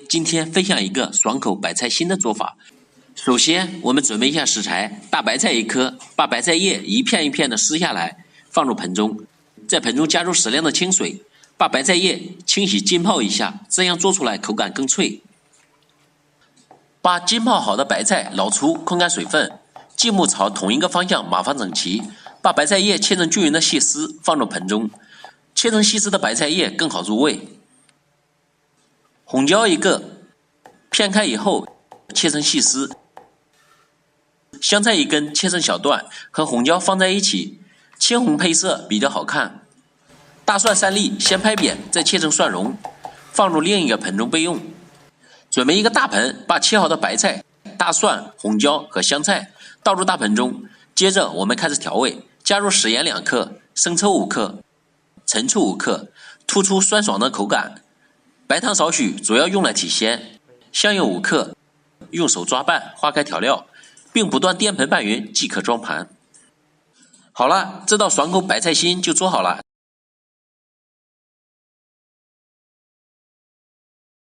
今天分享一个爽口白菜心的做法。首先，我们准备一下食材：大白菜1颗，把白菜叶一片一片的撕下来，放入盆中，在盆中加入适量的清水，把白菜叶清洗浸泡一下，这样做出来口感更脆。把浸泡好的白菜捞出，控干水分，继木朝同一个方向码放整齐，把白菜叶切成均匀的细丝，放入盆中。切成细丝的白菜叶更好入味。红椒1个，片开以后切成细丝。香菜1根，切成小段，和红椒放在一起，青红配色比较好看。大蒜3粒，先拍扁，再切成蒜蓉，放入另一个盆中备用。准备一个大盆，把切好的白菜、大蒜、红椒和香菜倒入大盆中。接着我们开始调味，加入食盐2克，生抽5克，陈醋5克，突出酸爽的口感。白糖少许，主要用来提鲜。香油5克，用手抓拌，化开调料，并不断颠盆拌匀即可装盘。好了，这道爽口白菜心就做好了。